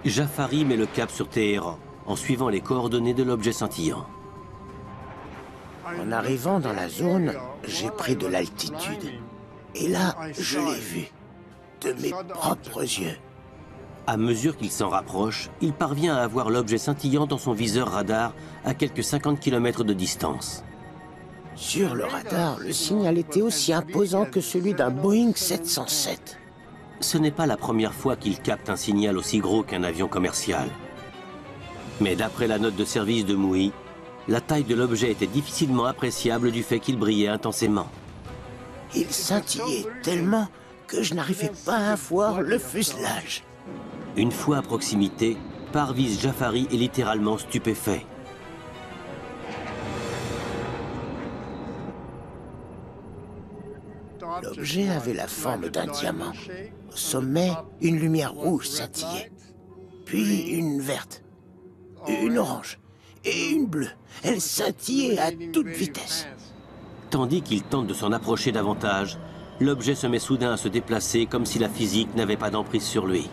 Jafari met le cap sur Téhéran, en suivant les coordonnées de l'objet scintillant. En arrivant dans la zone, j'ai pris de l'altitude. Et là, je l'ai vu, de mes propres yeux. À mesure qu'il s'en rapproche, il parvient à voir l'objet scintillant dans son viseur radar à quelques 50 km de distance. Sur le radar, le signal était aussi imposant que celui d'un Boeing 707. Ce n'est pas la première fois qu'il capte un signal aussi gros qu'un avion commercial. Mais d'après la note de service de Mouhi, la taille de l'objet était difficilement appréciable du fait qu'il brillait intensément. Il scintillait tellement que je n'arrivais pas à voir le fuselage. Une fois à proximité, Parviz Jafari est littéralement stupéfait. L'objet avait la forme d'un diamant. Au sommet, une lumière rouge scintillait. Puis une verte, une orange et une bleue. Elle scintillait à toute vitesse. Tandis qu'il tente de s'en approcher davantage, l'objet se met soudain à se déplacer comme si la physique n'avait pas d'emprise sur lui.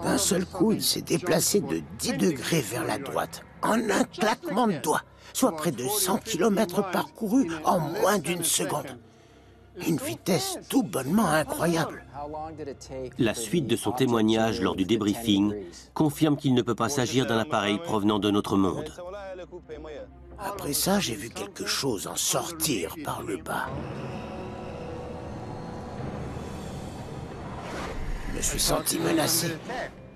D'un seul coup, il s'est déplacé de 10 degrés vers la droite, en un claquement de doigts, soit près de 100 km parcourus en moins d'une seconde. Une vitesse tout bonnement incroyable. La suite de son témoignage lors du débriefing confirme qu'il ne peut pas s'agir d'un appareil provenant de notre monde. Après ça, j'ai vu quelque chose en sortir par le bas. Je me suis senti menacé.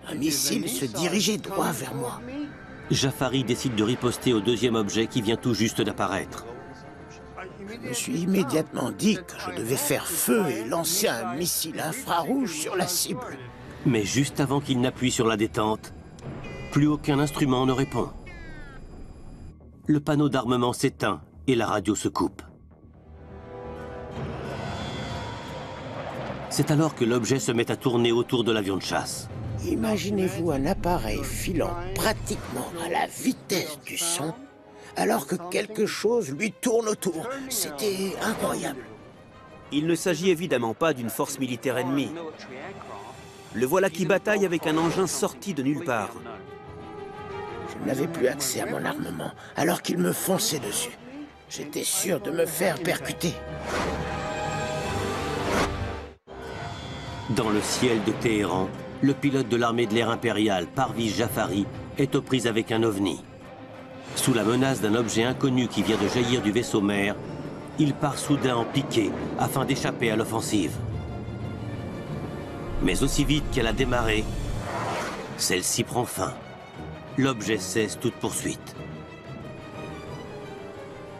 Un missile se dirigeait droit vers moi. Jafari décide de riposter au deuxième objet qui vient tout juste d'apparaître. Je me suis immédiatement dit que je devais faire feu et lancer un missile infrarouge sur la cible. Mais juste avant qu'il n'appuie sur la détente, plus aucun instrument ne répond. Le panneau d'armement s'éteint et la radio se coupe. C'est alors que l'objet se met à tourner autour de l'avion de chasse. Imaginez-vous un appareil filant pratiquement à la vitesse du son, alors que quelque chose lui tourne autour. C'était incroyable. Il ne s'agit évidemment pas d'une force militaire ennemie. Le voilà qui bataille avec un engin sorti de nulle part. Je n'avais plus accès à mon armement, alors qu'il me fonçait dessus. J'étais sûr de me faire percuter. Dans le ciel de Téhéran, le pilote de l'armée de l'air impériale, Parviz Jafari, est aux prises avec un ovni. Sous la menace d'un objet inconnu qui vient de jaillir du vaisseau mère, il part soudain en piqué afin d'échapper à l'offensive. Mais aussi vite qu'elle a démarré, celle-ci prend fin. L'objet cesse toute poursuite.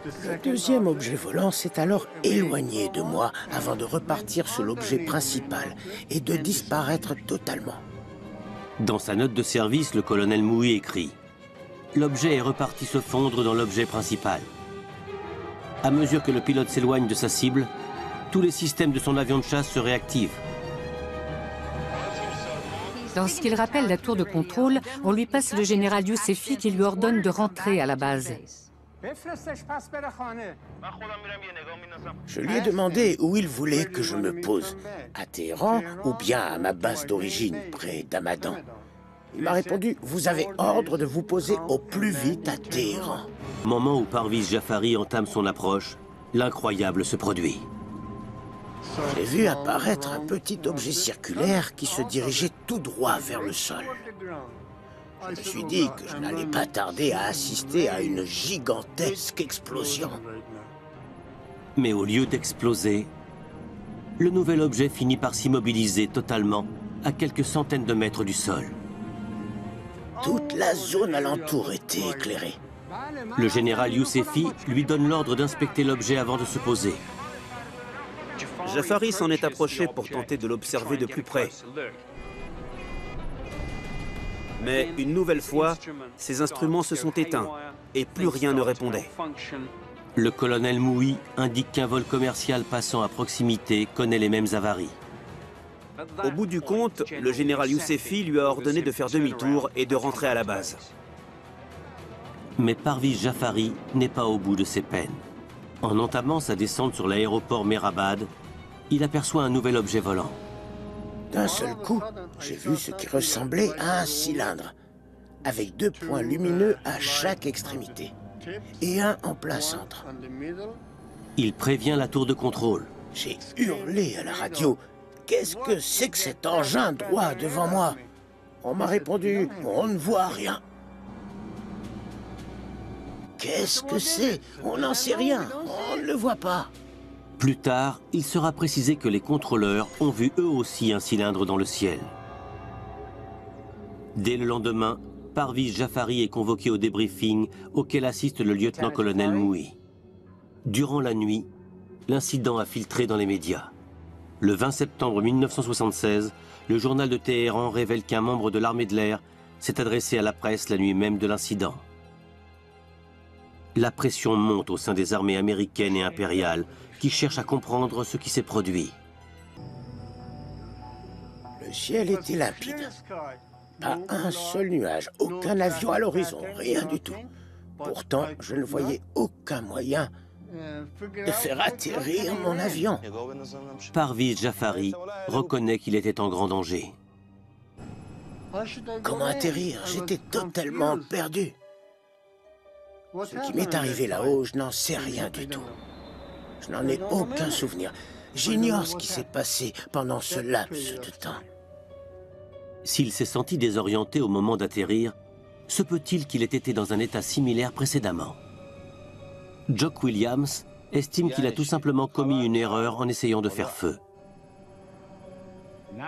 Le deuxième objet volant s'est alors éloigné de moi avant de repartir sur l'objet principal et de disparaître totalement. Dans sa note de service, le colonel Mouhi écrit « L'objet est reparti se fondre dans l'objet principal. À mesure que le pilote s'éloigne de sa cible, tous les systèmes de son avion de chasse se réactivent. » Lorsqu'il rappelle la tour de contrôle, on lui passe le général Yousefi qui lui ordonne de rentrer à la base. Je lui ai demandé où il voulait que je me pose, à Téhéran ou bien à ma base d'origine, près d'Hamadan. Il m'a répondu « Vous avez ordre de vous poser au plus vite à Téhéran. » Au moment où Parviz Jafari entame son approche, l'incroyable se produit. J'ai vu apparaître un petit objet circulaire qui se dirigeait tout droit vers le sol. Je me suis dit que je n'allais pas tarder à assister à une gigantesque explosion. Mais au lieu d'exploser, le nouvel objet finit par s'immobiliser totalement à quelques centaines de mètres du sol. Toute la zone alentour était éclairée. Le général Yousefi lui donne l'ordre d'inspecter l'objet avant de se poser. Jafari s'en est approché pour tenter de l'observer de plus près. Mais une nouvelle fois, ses instruments se sont éteints et plus rien ne répondait. Le colonel Mouhi indique qu'un vol commercial passant à proximité connaît les mêmes avaries. Au bout du compte, le général Yousefi lui a ordonné de faire demi-tour et de rentrer à la base. Mais Parviz Jafari n'est pas au bout de ses peines. En entamant sa descente sur l'aéroport Mehrabad, il aperçoit un nouvel objet volant. D'un seul coup, j'ai vu ce qui ressemblait à un cylindre, avec 2 points lumineux à chaque extrémité, et un en plein centre. Il prévient la tour de contrôle. J'ai hurlé à la radio. Qu'est-ce que c'est que cet engin droit devant moi? On m'a répondu, on ne voit rien. Qu'est-ce que c'est? On n'en sait rien, on ne le voit pas. Plus tard, il sera précisé que les contrôleurs ont vu eux aussi un cylindre dans le ciel. Dès le lendemain, Parviz Jafari est convoqué au débriefing auquel assiste le lieutenant-colonel Mouhi. Durant la nuit, l'incident a filtré dans les médias. Le 20 septembre 1976, le journal de Téhéran révèle qu'un membre de l'armée de l'air s'est adressé à la presse la nuit même de l'incident. La pression monte au sein des armées américaines et impériales qui cherchent à comprendre ce qui s'est produit. Le ciel était limpide. Pas un seul nuage, aucun avion à l'horizon, rien du tout. Pourtant, je ne voyais aucun moyen de faire atterrir mon avion. Parviz Jafari reconnaît qu'il était en grand danger. Comment atterrir? J'étais totalement perdu. Ce qui m'est arrivé là-haut, je n'en sais rien du tout. Je n'en ai aucun souvenir. J'ignore ce qui s'est passé pendant ce laps de temps. S'il s'est senti désorienté au moment d'atterrir, se peut-il qu'il ait été dans un état similaire précédemment? Jock Williams estime qu'il a tout simplement commis une erreur en essayant de faire feu.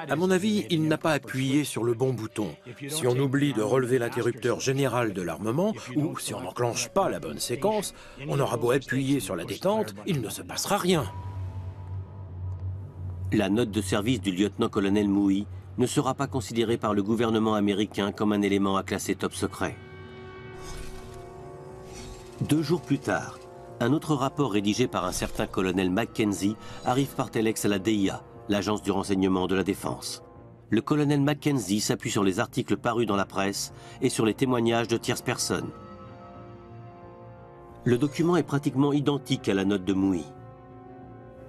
À mon avis, il n'a pas appuyé sur le bon bouton. Si on oublie de relever l'interrupteur général de l'armement, ou si on n'enclenche pas la bonne séquence, on aura beau appuyer sur la détente, il ne se passera rien. La note de service du lieutenant-colonel Mouhi ne sera pas considérée par le gouvernement américain comme un élément à classer top secret. 2 jours plus tard, un autre rapport rédigé par un certain colonel Mackenzie arrive par téléx à la DIA, l'agence du renseignement de la défense. Le colonel Mackenzie s'appuie sur les articles parus dans la presse et sur les témoignages de tierces personnes. Le document est pratiquement identique à la note de Mouhi.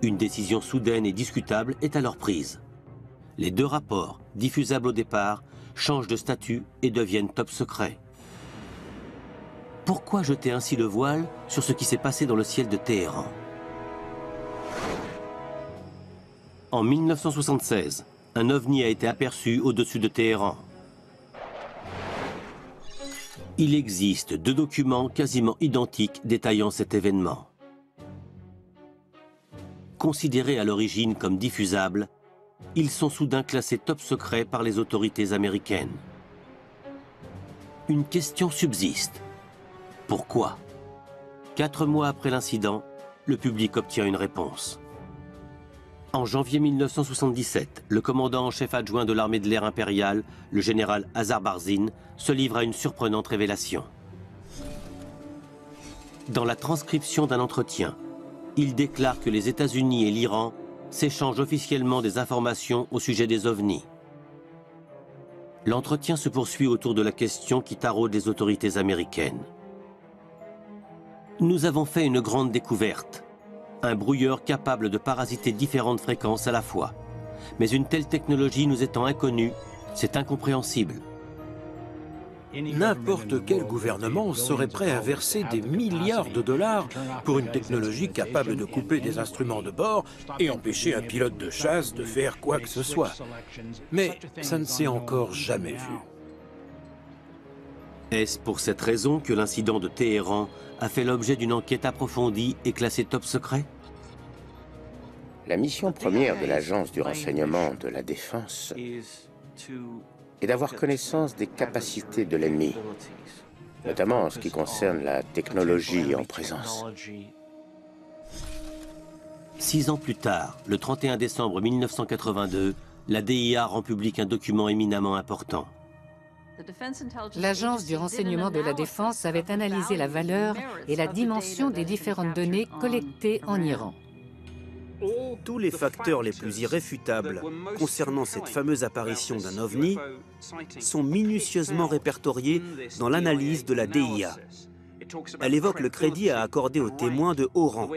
Une décision soudaine et discutable est alors prise. Les 2 rapports, diffusables au départ, changent de statut et deviennent top secret. Pourquoi jeter ainsi le voile sur ce qui s'est passé dans le ciel de Téhéran? En 1976, un ovni a été aperçu au-dessus de Téhéran. Il existe 2 documents quasiment identiques détaillant cet événement. Considérés à l'origine comme diffusables, ils sont soudain classés top secret par les autorités américaines. Une question subsiste. Pourquoi? 4 mois après l'incident, le public obtient une réponse. En janvier 1977, le commandant en chef adjoint de l'armée de l'air impériale, le général Azar Barzin, se livre à une surprenante révélation. Dans la transcription d'un entretien, il déclare que les États-Unis et l'Iran s'échangent officiellement des informations au sujet des ovnis. L'entretien se poursuit autour de la question qui taraude les autorités américaines. Nous avons fait une grande découverte. Un brouilleur capable de parasiter différentes fréquences à la fois. Mais une telle technologie nous étant inconnue, c'est incompréhensible. N'importe quel gouvernement serait prêt à verser des milliards de dollars pour une technologie capable de couper des instruments de bord et empêcher un pilote de chasse de faire quoi que ce soit. Mais ça ne s'est encore jamais vu. Est-ce pour cette raison que l'incident de Téhéran a fait l'objet d'une enquête approfondie et classée top secret? La mission première de l'agence du renseignement de la défense est d'avoir connaissance des capacités de l'ennemi, notamment en ce qui concerne la technologie en présence. 6 ans plus tard, le 31 décembre 1982, la DIA rend public un document éminemment important. L'agence du renseignement de la défense avait analysé la valeur et la dimension des différentes données collectées en Iran. Tous les facteurs les plus irréfutables concernant cette fameuse apparition d'un ovni sont minutieusement répertoriés dans l'analyse de la DIA. Elle évoque le crédit à accorder aux témoins de haut rang.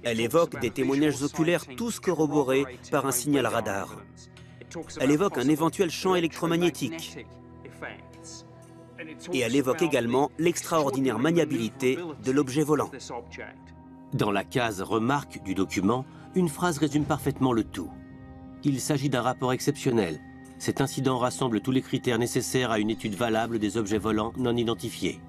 Elle évoque des témoignages oculaires tous corroborés par un signal radar. Elle évoque un éventuel champ électromagnétique. Et elle évoque également l'extraordinaire maniabilité de l'objet volant. Dans la case « Remarque » du document, une phrase résume parfaitement le tout. Il s'agit d'un rapport exceptionnel. Cet incident rassemble tous les critères nécessaires à une étude valable des objets volants non identifiés.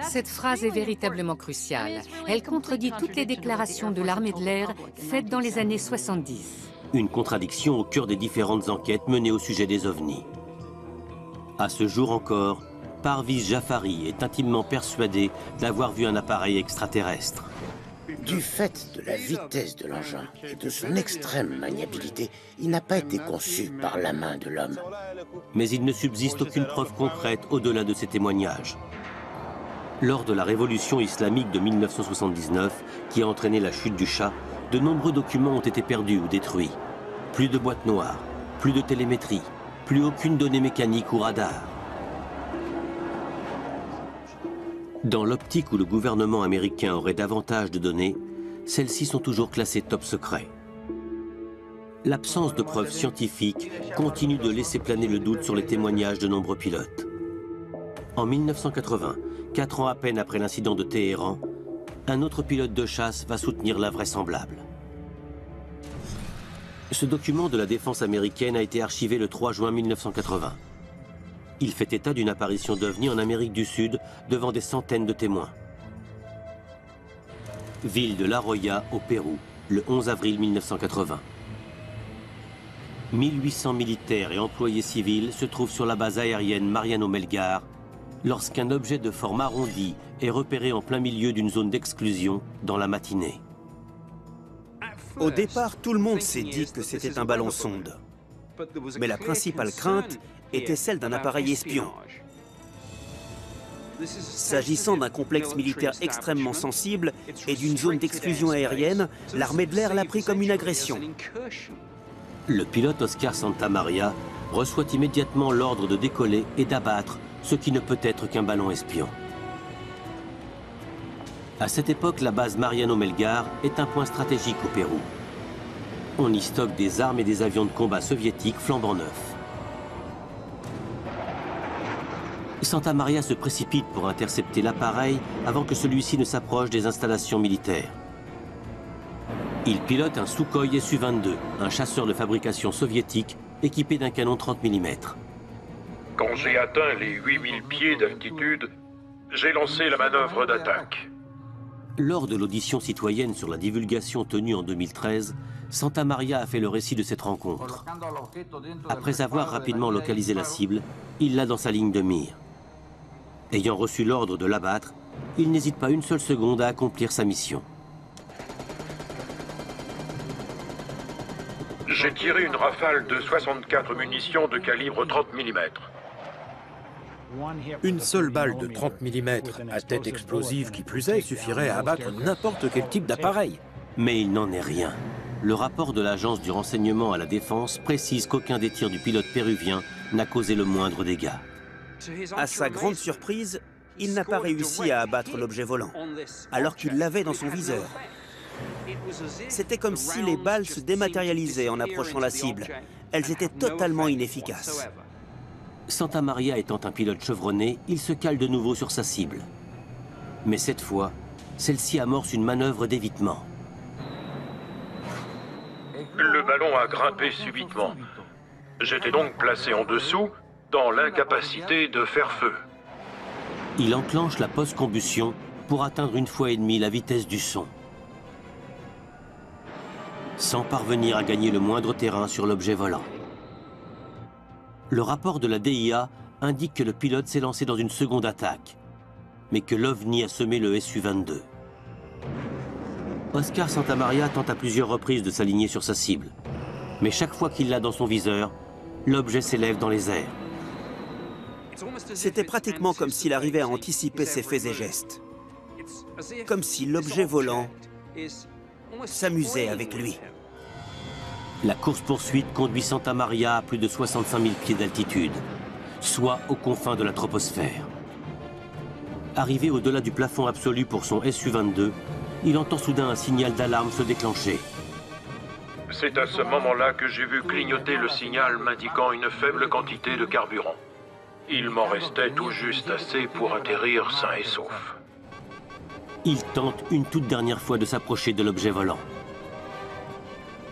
Cette phrase est véritablement cruciale. Elle contredit toutes les déclarations de l'armée de l'air faites dans les années 70. Une contradiction au cœur des différentes enquêtes menées au sujet des ovnis. À ce jour encore, Parviz Jafari est intimement persuadé d'avoir vu un appareil extraterrestre. Du fait de la vitesse de l'engin et de son extrême maniabilité, il n'a pas été conçu par la main de l'homme. Mais il ne subsiste aucune preuve concrète au-delà de ces témoignages. Lors de la révolution islamique de 1979, qui a entraîné la chute du Shah, de nombreux documents ont été perdus ou détruits. Plus de boîtes noires, plus de télémétrie, plus aucune donnée mécanique ou radar. Dans l'optique où le gouvernement américain aurait davantage de données, celles-ci sont toujours classées top secret. L'absence de preuves scientifiques continue de laisser planer le doute sur les témoignages de nombreux pilotes. En 1980, 4 ans à peine après l'incident de Téhéran, un autre pilote de chasse va soutenir l'invraisemblable. Ce document de la défense américaine a été archivé le 3 juin 1980. Il fait état d'une apparition d'OVNI en Amérique du Sud devant des centaines de témoins. Ville de La Joya, au Pérou, le 11 avril 1980. 1800 militaires et employés civils se trouvent sur la base aérienne Mariano Melgar lorsqu'un objet de forme arrondie est repéré en plein milieu d'une zone d'exclusion dans la matinée. Au départ, tout le monde s'est dit que c'était un ballon sonde. Mais la principale crainte était celle d'un appareil espion. S'agissant d'un complexe militaire extrêmement sensible et d'une zone d'exclusion aérienne, l'armée de l'air l'a pris comme une agression. Le pilote Oscar Santamaria reçoit immédiatement l'ordre de décoller et d'abattre ce qui ne peut être qu'un ballon espion. À cette époque, la base Mariano Melgar est un point stratégique au Pérou. On y stocke des armes et des avions de combat soviétiques flambant neufs. Santamaria se précipite pour intercepter l'appareil avant que celui-ci ne s'approche des installations militaires. Il pilote un Sukhoi Su-22, un chasseur de fabrication soviétique équipé d'un canon 30 mm. Quand j'ai atteint les 8000 pieds d'altitude, j'ai lancé la manœuvre d'attaque. Lors de l'audition citoyenne sur la divulgation tenue en 2013, Santamaria a fait le récit de cette rencontre. Après avoir rapidement localisé la cible, il l'a dans sa ligne de mire. Ayant reçu l'ordre de l'abattre, il n'hésite pas une seule seconde à accomplir sa mission. J'ai tiré une rafale de 64 munitions de calibre 30 mm. Une seule balle de 30 mm à tête explosive qui plus est suffirait à abattre n'importe quel type d'appareil. Mais il n'en est rien. Le rapport de l'agence du renseignement à la défense précise qu'aucun des tirs du pilote péruvien n'a causé le moindre dégât. À sa grande surprise, il n'a pas réussi à abattre l'objet volant, alors qu'il l'avait dans son viseur. C'était comme si les balles se dématérialisaient en approchant la cible. Elles étaient totalement inefficaces. Santamaria étant un pilote chevronné, il se cale de nouveau sur sa cible. Mais cette fois, celle-ci amorce une manœuvre d'évitement. Le ballon a grimpé subitement. J'étais donc placé en dessous, dans l'incapacité de faire feu. Il enclenche la post-combustion pour atteindre 1,5 fois la vitesse du son, sans parvenir à gagner le moindre terrain sur l'objet volant. Le rapport de la DIA indique que le pilote s'est lancé dans une seconde attaque, mais que l'OVNI a semé le Su-22. Oscar Santamaria tente à plusieurs reprises de s'aligner sur sa cible, mais chaque fois qu'il l'a dans son viseur, l'objet s'élève dans les airs. C'était pratiquement comme s'il arrivait à anticiper ses faits et gestes. Comme si l'objet volant s'amusait avec lui. La course-poursuite conduit Santamaria à plus de 65 000 pieds d'altitude, soit aux confins de la troposphère. Arrivé au-delà du plafond absolu pour son Su-22, il entend soudain un signal d'alarme se déclencher. C'est à ce moment-là que j'ai vu clignoter le signal m'indiquant une faible quantité de carburant. Il m'en restait tout juste assez pour atterrir sain et sauf. Il tente une toute dernière fois de s'approcher de l'objet volant.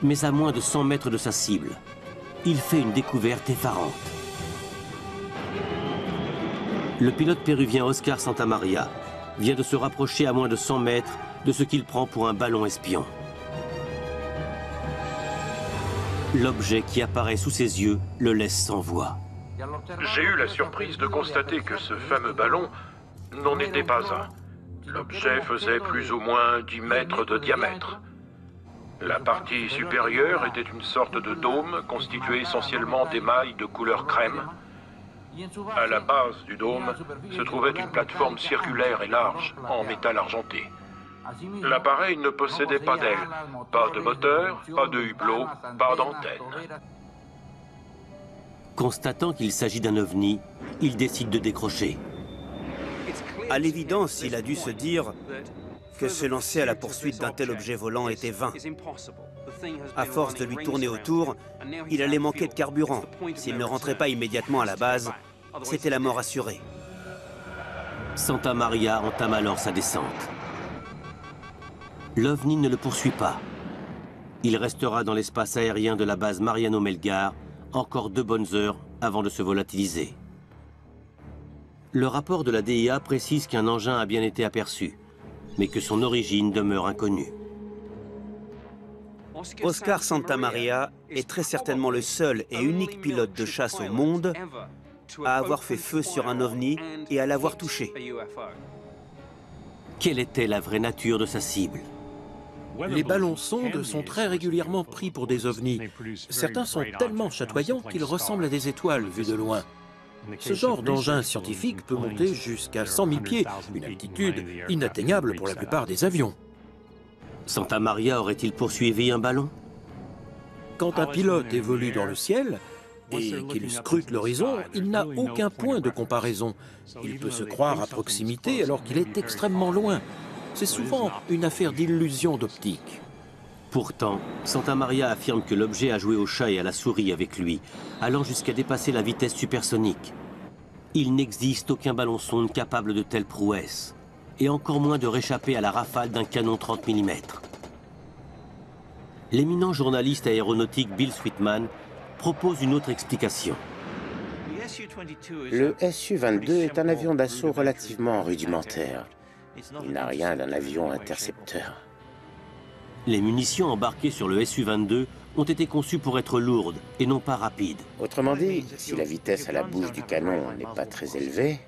Mais à moins de 100 mètres de sa cible, il fait une découverte effarante. Le pilote péruvien Oscar Santamaria vient de se rapprocher à moins de 100 mètres de ce qu'il prend pour un ballon espion. L'objet qui apparaît sous ses yeux le laisse sans voix. J'ai eu la surprise de constater que ce fameux ballon n'en était pas un. L'objet faisait plus ou moins 10 mètres de diamètre. La partie supérieure était une sorte de dôme constitué essentiellement d'émail de couleur crème. À la base du dôme se trouvait une plateforme circulaire et large en métal argenté. L'appareil ne possédait pas d'aile, pas de moteur, pas de hublot, pas d'antenne. Constatant qu'il s'agit d'un ovni, il décide de décrocher. À l'évidence, il a dû se dire que se lancer à la poursuite d'un tel objet volant était vain. À force de lui tourner autour, il allait manquer de carburant. S'il ne rentrait pas immédiatement à la base, c'était la mort assurée. Santamaria entame alors sa descente. L'OVNI ne le poursuit pas. Il restera dans l'espace aérien de la base Mariano Melgar encore 2 bonnes heures avant de se volatiliser. Le rapport de la DIA précise qu'un engin a bien été aperçu, mais que son origine demeure inconnue. Oscar Santamaria est très certainement le seul et unique pilote de chasse au monde à avoir fait feu sur un ovni et à l'avoir touché. Quelle était la vraie nature de sa cible? Les ballons sondes sont très régulièrement pris pour des ovnis. Certains sont tellement chatoyants qu'ils ressemblent à des étoiles vues de loin. Ce genre d'engin scientifique peut monter jusqu'à 100 000 pieds, une altitude inatteignable pour la plupart des avions. Santamaria aurait-il poursuivi un ballon? Quand un pilote évolue dans le ciel et qu'il scrute l'horizon, il n'a aucun point de comparaison. Il peut se croire à proximité alors qu'il est extrêmement loin. C'est souvent une affaire d'illusion d'optique. Pourtant, Santamaria affirme que l'objet a joué au chat et à la souris avec lui, allant jusqu'à dépasser la vitesse supersonique. Il n'existe aucun ballon sonde capable de telles prouesses, et encore moins de réchapper à la rafale d'un canon 30 mm. L'éminent journaliste aéronautique Bill Sweetman propose une autre explication. Le Su-22 est un avion d'assaut relativement rudimentaire. Il n'a rien d'un avion intercepteur. Les munitions embarquées sur le Su-22 ont été conçues pour être lourdes et non pas rapides. Autrement dit, si la vitesse à la bouche du canon n'est pas très élevée,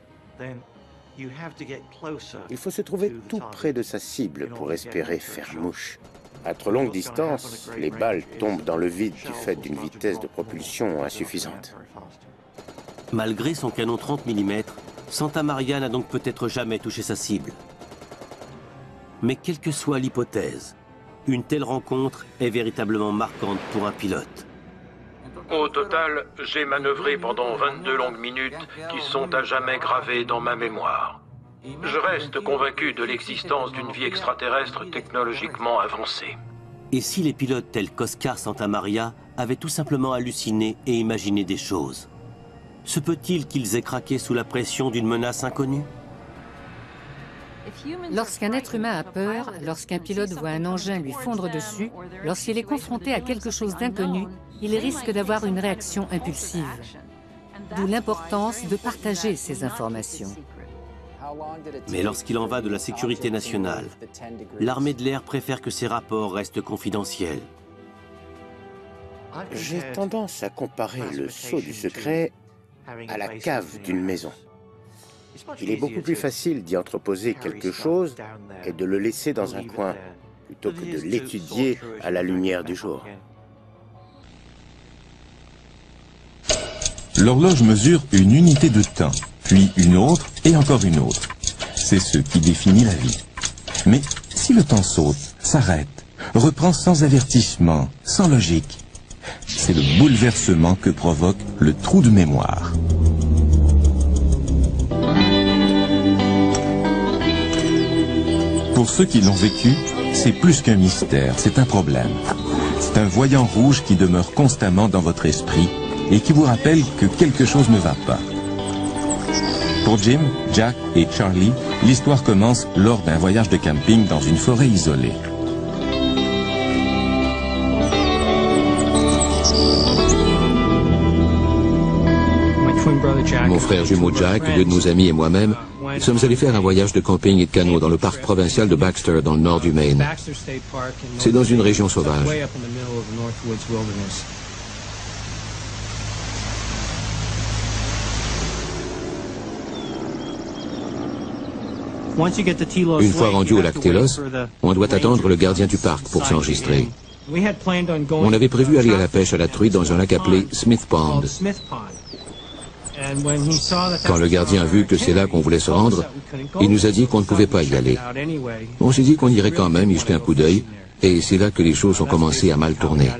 il faut se trouver tout près de sa cible pour espérer faire mouche. À trop longue distance, les balles tombent dans le vide du fait d'une vitesse de propulsion insuffisante. Malgré son canon 30 mm, Santamaria n'a donc peut-être jamais touché sa cible. Mais quelle que soit l'hypothèse, une telle rencontre est véritablement marquante pour un pilote. Au total, j'ai manœuvré pendant 22 longues minutes qui sont à jamais gravées dans ma mémoire. Je reste convaincu de l'existence d'une vie extraterrestre technologiquement avancée. Et si les pilotes tels qu'Oscar Santamaria avaient tout simplement halluciné et imaginé des choses? Se peut-il qu'ils aient craqué sous la pression d'une menace inconnue? Lorsqu'un être humain a peur, lorsqu'un pilote voit un engin lui fondre dessus, lorsqu'il est confronté à quelque chose d'inconnu, il risque d'avoir une réaction impulsive. D'où l'importance de partager ces informations. Mais lorsqu'il en va de la sécurité nationale, l'armée de l'air préfère que ces rapports restent confidentiels. J'ai tendance à comparer le sceau du secret à la cave d'une maison. Il est beaucoup plus facile d'y entreposer quelque chose et de le laisser dans un coin, plutôt que de l'étudier à la lumière du jour. L'horloge mesure une unité de temps, puis une autre et encore une autre. C'est ce qui définit la vie. Mais si le temps saute, s'arrête, reprend sans avertissement, sans logique, c'est le bouleversement que provoque le trou de mémoire. Pour ceux qui l'ont vécu, c'est plus qu'un mystère, c'est un problème. C'est un voyant rouge qui demeure constamment dans votre esprit et qui vous rappelle que quelque chose ne va pas. Pour Jim, Jack et Charlie, l'histoire commence lors d'un voyage de camping dans une forêt isolée. Mon frère jumeau Jack, deux de nos amis et moi-même sommes allés faire un voyage de camping et de canot dans le parc provincial de Baxter, dans le nord du Maine. C'est dans une région sauvage. Une fois rendu au lac Telos, on doit attendre le gardien du parc pour s'enregistrer. On avait prévu aller à la pêche à la truite dans un lac appelé Smith Pond. Quand le gardien a vu que c'est là qu'on voulait se rendre, il nous a dit qu'on ne pouvait pas y aller. On s'est dit qu'on irait quand même y jeter un coup d'œil, et c'est là que les choses ont commencé à mal tourner.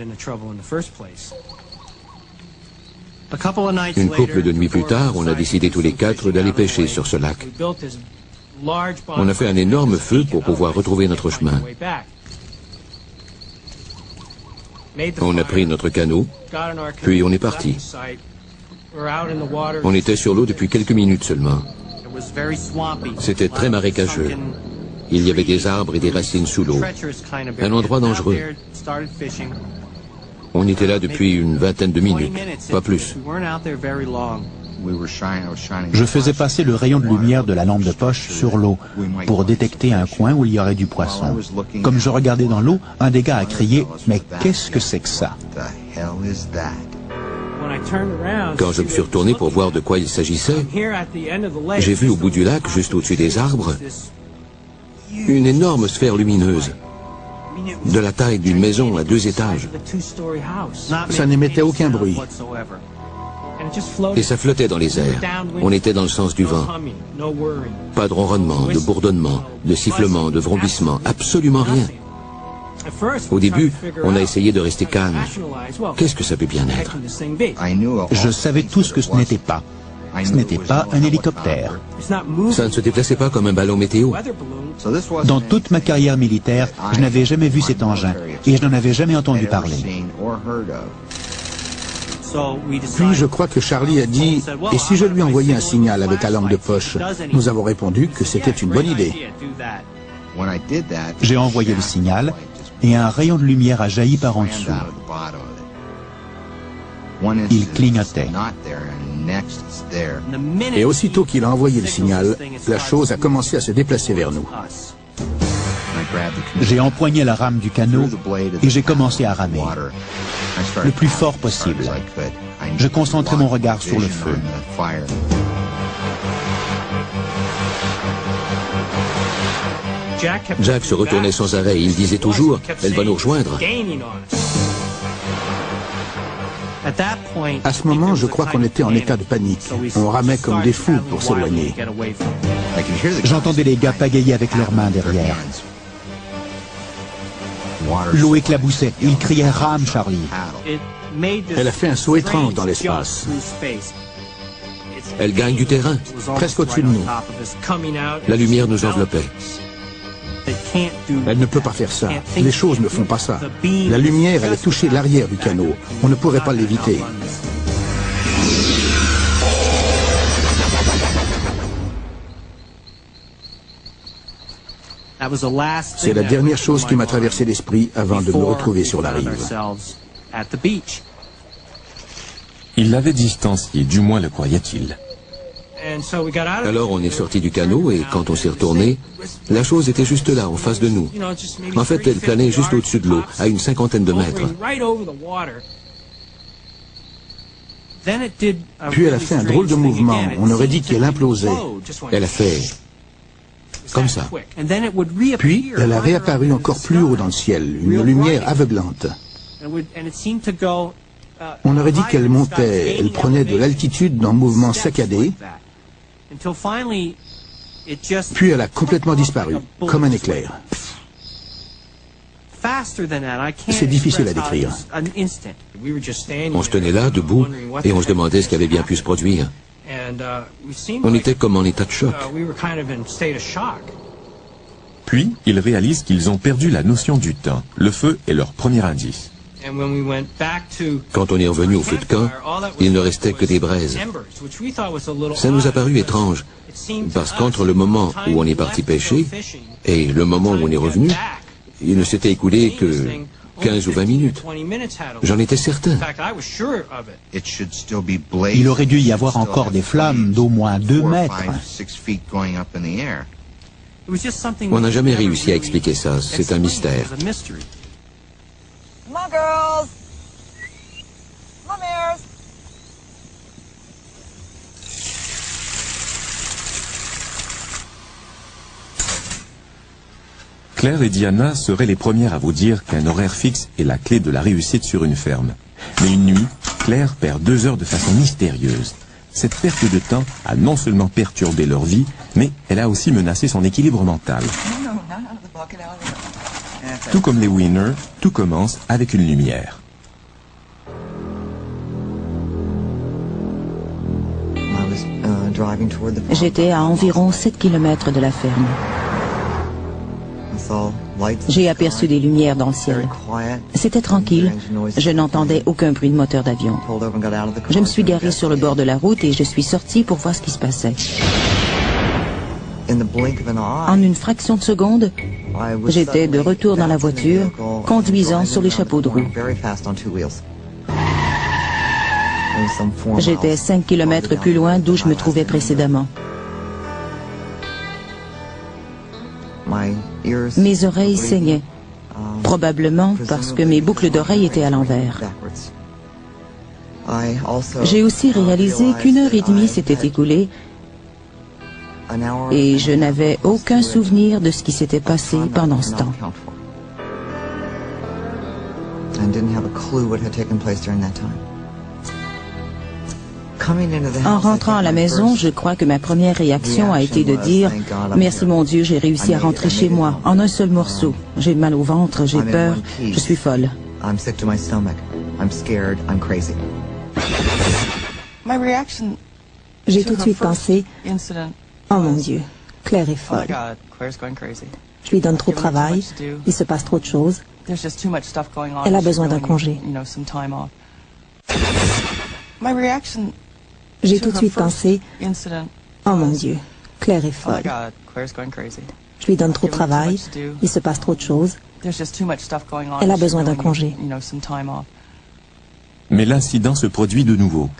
Une couple de nuits plus tard, on a décidé tous les quatre d'aller pêcher sur ce lac. On a fait un énorme feu pour pouvoir retrouver notre chemin. On a pris notre canot, puis on est parti. On était sur l'eau depuis quelques minutes seulement. C'était très marécageux. Il y avait des arbres et des racines sous l'eau. Un endroit dangereux. On était là depuis une vingtaine de minutes, pas plus. Je faisais passer le rayon de lumière de la lampe de poche sur l'eau pour détecter un coin où il y aurait du poisson. Comme je regardais dans l'eau, un des gars a crié « Mais qu'est-ce que c'est que ça ?» Quand je me suis retourné pour voir de quoi il s'agissait, j'ai vu au bout du lac, juste au-dessus des arbres, une énorme sphère lumineuse, de la taille d'une maison à 2 étages. Ça n'émettait aucun bruit. Et ça flottait dans les airs. On était dans le sens du vent. Pas de ronronnement, de bourdonnement, de sifflement, de vrombissement, absolument rien. Au début, on a essayé de rester calme. Qu'est-ce que ça peut bien être? Je savais tout ce que ce n'était pas. Ce n'était pas un hélicoptère. Ça ne se déplaçait pas comme un ballon météo. Dans toute ma carrière militaire, je n'avais jamais vu cet engin et je n'en avais jamais entendu parler. Puis je crois que Charlie a dit « Et si je lui envoyais un signal avec la lampe de poche ?» Nous avons répondu que c'était une bonne idée. J'ai envoyé le signal et un rayon de lumière a jailli par en dessous. Il clignotait. Et aussitôt qu'il a envoyé le signal, la chose a commencé à se déplacer vers nous. J'ai empoigné la rame du canot et j'ai commencé à ramer, le plus fort possible. Je concentrais mon regard sur le feu. Jack se retournait sans arrêt et il disait toujours « Elle va nous rejoindre ». À ce moment, je crois qu'on était en état de panique. On ramait comme des fous pour s'éloigner. J'entendais les gars pagayer avec leurs mains derrière. L'eau éclaboussait. Ils criaient « Rame, Charlie !» Elle a fait un saut étrange dans l'espace. Elle gagne du terrain, presque au-dessus de nous. La lumière nous enveloppait. Elle ne peut pas faire ça. Les choses ne font pas ça. La lumière allait toucher l'arrière du canot. On ne pourrait pas l'éviter. C'est la dernière chose qui m'a traversé l'esprit avant de me retrouver sur la rive. Il l'avait distancié, du moins le croyait-il. Alors on est sorti du canot et quand on s'est retourné, la chose était juste là, en face de nous. En fait, elle planait juste au-dessus de l'eau, à une 50aine de mètres. Puis elle a fait un drôle de mouvement. On aurait dit qu'elle implosait. Elle a fait comme ça. Puis elle a réapparu encore plus haut dans le ciel, une lumière aveuglante. On aurait dit qu'elle montait, elle prenait de l'altitude dans le mouvement saccadé. Puis elle a complètement disparu, comme un éclair. C'est difficile à décrire. On se tenait là, debout, et on se demandait ce qui avait bien pu se produire. On était comme en état de choc. Puis, ils réalisent qu'ils ont perdu la notion du temps. Le feu est leur premier indice. Quand on est revenu au feu de camp, il ne restait que des braises. Ça nous a paru étrange, parce qu'entre le moment où on est parti pêcher et le moment où on est revenu, il ne s'était écoulé que 15 ou 20 minutes. J'en étais certain. Il aurait dû y avoir encore des flammes d'au moins 2 mètres. On n'a jamais réussi à expliquer ça, c'est un mystère. Come on, girls. Come on, Mares. Claire et Diana seraient les premières à vous dire qu'un horaire fixe est la clé de la réussite sur une ferme. Mais une nuit, Claire perd 2 heures de façon mystérieuse. Cette perte de temps a non seulement perturbé leur vie, mais elle a aussi menacé son équilibre mental. Tout comme les Weiner, tout commence avec une lumière. J'étais à environ 7 km de la ferme. J'ai aperçu des lumières dans le ciel. C'était tranquille, je n'entendais aucun bruit de moteur d'avion. Je me suis garé sur le bord de la route et je suis sorti pour voir ce qui se passait. En une fraction de seconde, j'étais de retour dans la voiture, conduisant sur les chapeaux de roue. J'étais 5 km plus loin d'où je me trouvais précédemment. Mes oreilles saignaient, probablement parce que mes boucles d'oreilles étaient à l'envers. J'ai aussi réalisé qu'1 heure et demie s'était écoulée et je n'avais aucun souvenir de ce qui s'était passé pendant ce temps. En rentrant à la maison, je crois que ma première réaction a été de dire « Merci mon Dieu, j'ai réussi à rentrer chez moi en un seul morceau. J'ai mal au ventre, j'ai peur, je suis folle. » J'ai tout de suite pensé « Oh mon Dieu, Claire est folle. Je lui donne trop de travail, il se passe trop de choses. Elle a besoin d'un congé. » J'ai tout de suite pensé « Oh mon Dieu, Claire est folle. Je lui donne trop de travail, il se passe trop de choses. Elle a besoin d'un congé. » Mais l'incident se produit de nouveau.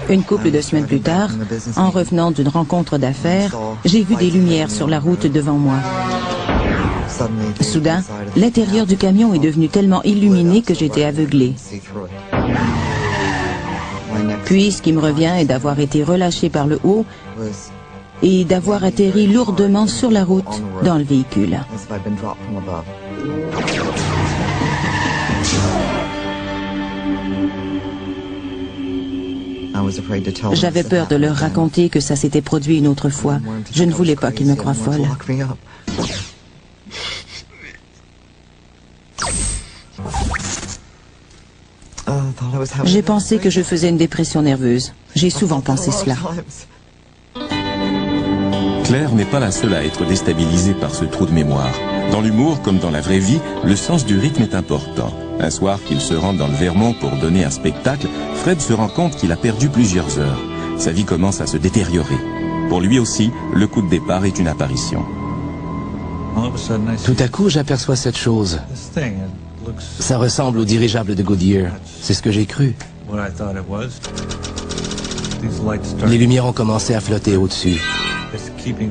Une couple de semaines plus tard, en revenant d'une rencontre d'affaires, j'ai vu des lumières sur la route devant moi. Soudain, l'intérieur du camion est devenu tellement illuminé que j'étais aveuglé. Puis, ce qui me revient est d'avoir été relâché par le haut et d'avoir atterri lourdement sur la route dans le véhicule. J'avais peur de leur raconter que ça s'était produit une autre fois. Je ne voulais pas qu'ils me croient folle. J'ai pensé que je faisais une dépression nerveuse. J'ai souvent pensé cela. Claire n'est pas la seule à être déstabilisée par ce trou de mémoire. Dans l'humour, comme dans la vraie vie, le sens du rythme est important. Un soir qu'il se rend dans le Vermont pour donner un spectacle, Fred se rend compte qu'il a perdu plusieurs heures. Sa vie commence à se détériorer. Pour lui aussi, le coup de départ est une apparition. Tout à coup, j'aperçois cette chose. Ça ressemble au dirigeable de Goodyear. C'est ce que j'ai cru. Les lumières ont commencé à flotter au-dessus.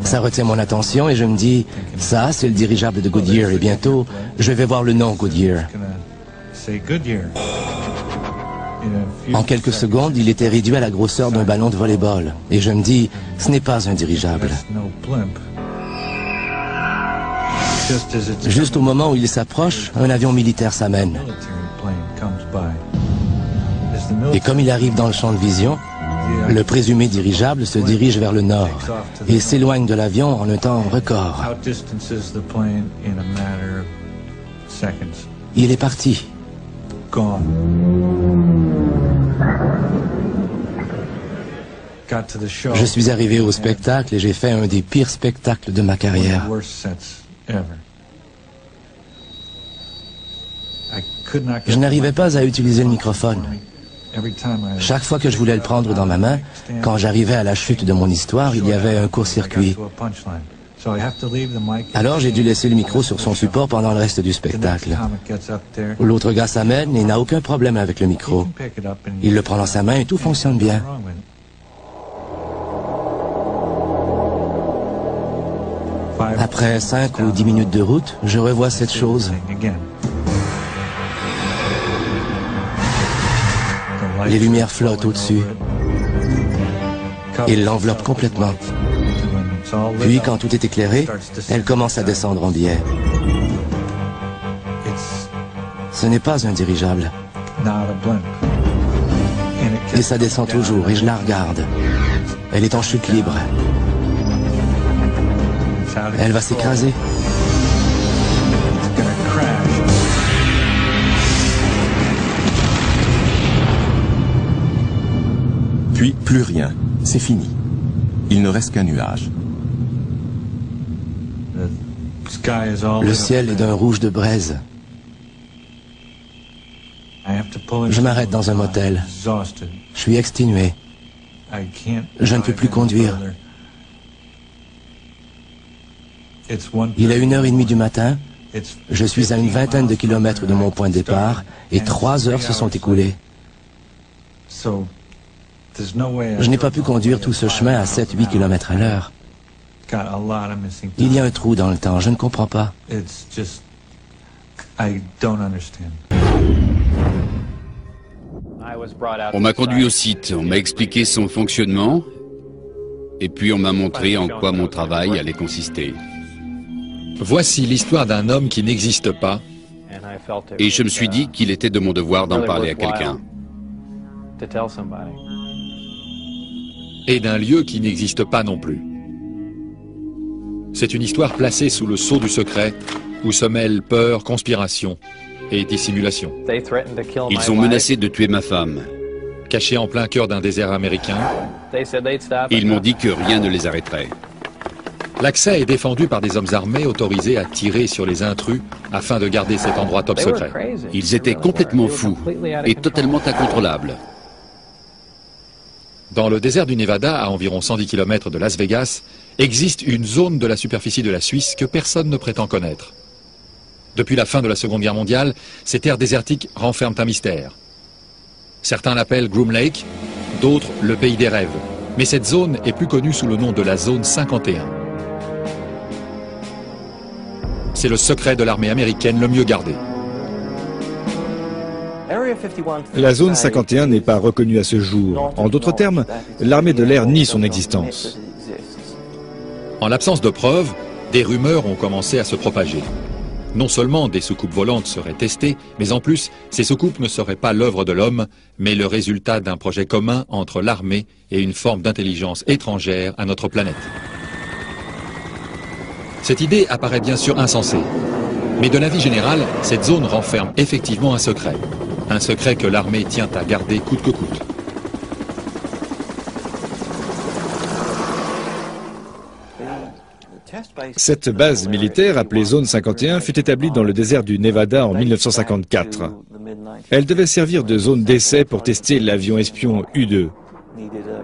Ça retient mon attention et je me dis, ça, c'est le dirigeable de Goodyear et bientôt, je vais voir le nom Goodyear. En quelques secondes, il était réduit à la grosseur d'un ballon de volley-ball. Et je me dis, ce n'est pas un dirigeable. Juste au moment où il s'approche, un avion militaire s'amène. Et comme il arrive dans le champ de vision, le présumé dirigeable se dirige vers le nord et s'éloigne de l'avion en un temps record. Il est parti. Je suis arrivé au spectacle et j'ai fait un des pires spectacles de ma carrière. Je n'arrivais pas à utiliser le microphone. Chaque fois que je voulais le prendre dans ma main, quand j'arrivais à la chute de mon histoire, il y avait un court-circuit. Alors j'ai dû laisser le micro sur son support pendant le reste du spectacle. L'autre gars s'amène et n'a aucun problème avec le micro. Il le prend dans sa main et tout fonctionne bien. Après 5 ou 10 minutes de route, je revois cette chose. Les lumières flottent au-dessus. Ils l'enveloppent complètement. Puis, quand tout est éclairé, elle commence à descendre en biais. Ce n'est pas un dirigeable. Et ça descend toujours, et je la regarde. Elle est en chute libre. Elle va s'écraser. Puis, plus rien. C'est fini. Il ne reste qu'un nuage. Le ciel est d'un rouge de braise. Je m'arrête dans un motel. Je suis exténué. Je ne peux plus conduire. Il est 1h30 du matin. Je suis à une vingtaine de kilomètres de mon point de départ et 3 heures se sont écoulées. Je n'ai pas pu conduire tout ce chemin à 7-8 km à l'heure. Il y a un trou dans le temps, je ne comprends pas. On m'a conduit au site, on m'a expliqué son fonctionnement, et puis on m'a montré en quoi mon travail allait consister. Voici l'histoire d'un homme qui n'existe pas. Et je me suis dit qu'il était de mon devoir d'en parler à quelqu'un. Et d'un lieu qui n'existe pas non plus. C'est une histoire placée sous le sceau du secret, où se mêlent peur, conspiration et dissimulation. Ils ont menacé de tuer ma femme. Cachés en plein cœur d'un désert américain, ils m'ont dit que rien ne les arrêterait. L'accès est défendu par des hommes armés autorisés à tirer sur les intrus afin de garder cet endroit top secret. Ils étaient complètement fous et totalement incontrôlables. Dans le désert du Nevada, à environ 110 km de Las Vegas, existe une zone de la superficie de la Suisse que personne ne prétend connaître. Depuis la fin de la Seconde Guerre mondiale, ces terres désertiques renferment un mystère. Certains l'appellent Groom Lake, d'autres le pays des rêves. Mais cette zone est plus connue sous le nom de la zone 51. C'est le secret de l'armée américaine le mieux gardé. La zone 51 n'est pas reconnue à ce jour. En d'autres termes, l'armée de l'air nie son existence. En l'absence de preuves, des rumeurs ont commencé à se propager. Non seulement des soucoupes volantes seraient testées, mais en plus, ces soucoupes ne seraient pas l'œuvre de l'homme, mais le résultat d'un projet commun entre l'armée et une forme d'intelligence étrangère à notre planète. Cette idée apparaît bien sûr insensée. Mais de l'avis général, cette zone renferme effectivement un secret. Un secret que l'armée tient à garder coûte que coûte. Cette base militaire, appelée Zone 51, fut établie dans le désert du Nevada en 1954. Elle devait servir de zone d'essai pour tester l'avion espion U-2.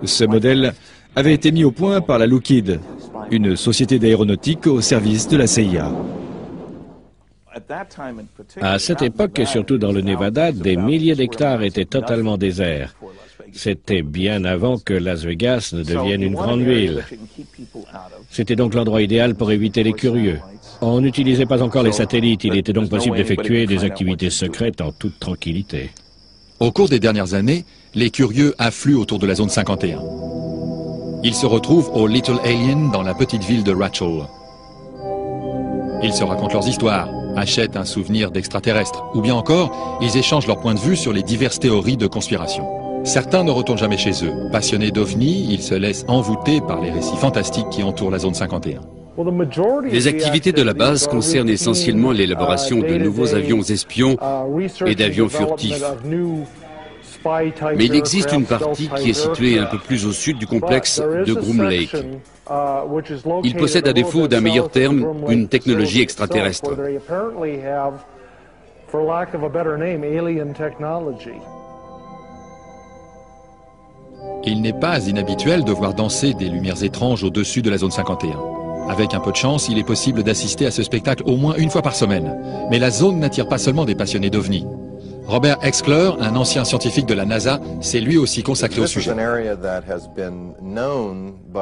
Ce modèle avait été mis au point par la Lockheed, une société d'aéronautique au service de la CIA. À cette époque, et surtout dans le Nevada, des milliers d'hectares étaient totalement déserts. C'était bien avant que Las Vegas ne devienne une grande ville. C'était donc l'endroit idéal pour éviter les curieux. On n'utilisait pas encore les satellites, il était donc possible d'effectuer des activités secrètes en toute tranquillité. Au cours des dernières années, les curieux affluent autour de la zone 51. Ils se retrouvent au Little Alien dans la petite ville de Rachel. Ils se racontent leurs histoires, achètent un souvenir d'extraterrestres, ou bien encore, ils échangent leurs points de vue sur les diverses théories de conspiration. Certains ne retournent jamais chez eux. Passionnés d'OVNI, ils se laissent envoûter par les récits fantastiques qui entourent la zone 51. Les activités de la base concernent essentiellement l'élaboration de nouveaux avions espions et d'avions furtifs. Mais il existe une partie qui est située un peu plus au sud du complexe de Groom Lake. Il possède, à défaut d'un meilleur terme, une technologie extraterrestre. Il n'est pas inhabituel de voir danser des lumières étranges au-dessus de la zone 51. Avec un peu de chance, il est possible d'assister à ce spectacle au moins une fois par semaine. Mais la zone n'attire pas seulement des passionnés d'OVNI. Robert Exkler, un ancien scientifique de la NASA, s'est lui aussi consacré au sujet.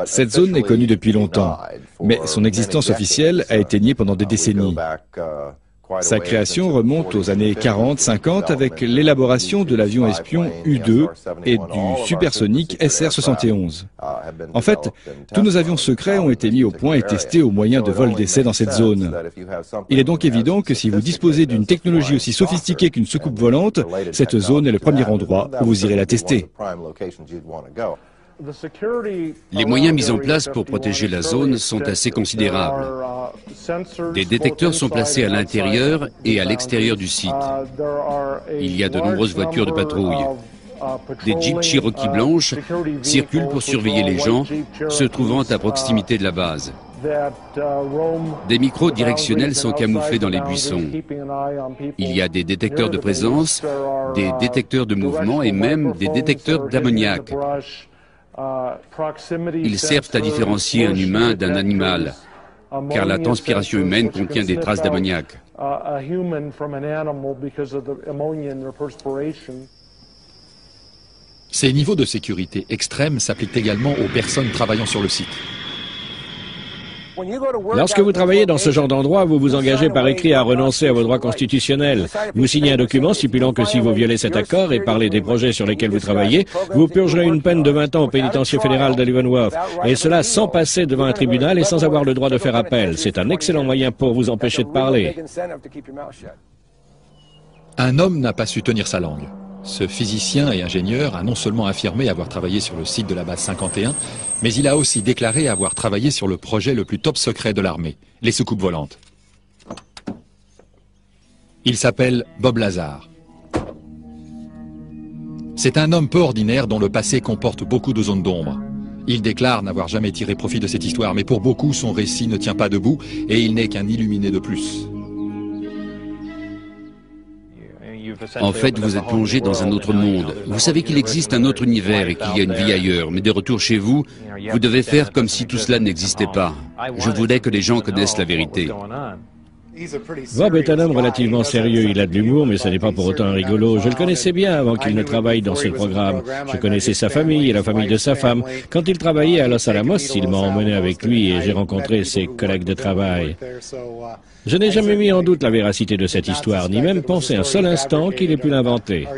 Cette zone est connue depuis longtemps, mais son existence officielle a été niée pendant des décennies. Sa création remonte aux années 40-50 avec l'élaboration de l'avion espion U-2 et du supersonique SR-71. En fait, tous nos avions secrets ont été mis au point et testés au moyen de vols d'essai dans cette zone. Il est donc évident que si vous disposez d'une technologie aussi sophistiquée qu'une soucoupe volante, cette zone est le premier endroit où vous irez la tester. Les moyens mis en place pour protéger la zone sont assez considérables. Des détecteurs sont placés à l'intérieur et à l'extérieur du site. Il y a de nombreuses voitures de patrouille. Des Jeeps Cherokee blanches circulent pour surveiller les gens se trouvant à proximité de la base. Des micros directionnels sont camouflés dans les buissons. Il y a des détecteurs de présence, des détecteurs de mouvement et même des détecteurs d'ammoniac. Ils servent à différencier un humain d'un animal, car la transpiration humaine contient des traces d'ammoniac. Ces niveaux de sécurité extrêmes s'appliquent également aux personnes travaillant sur le site. Lorsque vous travaillez dans ce genre d'endroit, vous vous engagez par écrit à renoncer à vos droits constitutionnels. Vous signez un document stipulant que si vous violez cet accord et parlez des projets sur lesquels vous travaillez, vous purgerez une peine de 20 ans au pénitencier fédéral de Leavenworth. Et cela sans passer devant un tribunal et sans avoir le droit de faire appel. C'est un excellent moyen pour vous empêcher de parler. Un homme n'a pas su tenir sa langue. Ce physicien et ingénieur a non seulement affirmé avoir travaillé sur le site de la base 51, mais il a aussi déclaré avoir travaillé sur le projet le plus top secret de l'armée, les soucoupes volantes. Il s'appelle Bob Lazar. C'est un homme peu ordinaire dont le passé comporte beaucoup de zones d'ombre. Il déclare n'avoir jamais tiré profit de cette histoire, mais pour beaucoup, son récit ne tient pas debout et il n'est qu'un illuminé de plus. En fait, vous êtes plongé dans un autre monde. Vous savez qu'il existe un autre univers et qu'il y a une vie ailleurs. Mais de retour chez vous, vous devez faire comme si tout cela n'existait pas. Je voudrais que les gens connaissent la vérité. Bob est un homme relativement sérieux. Il a de l'humour, mais ce n'est pas pour autant un rigolo. Je le connaissais bien avant qu'il ne travaille dans ce programme. Je connaissais sa famille et la famille de sa femme. Quand il travaillait à Los Alamos, il m'a emmené avec lui et j'ai rencontré ses collègues de travail. Je n'ai jamais mis en doute la véracité de cette histoire, ni même pensé un seul instant qu'il ait pu l'inventer.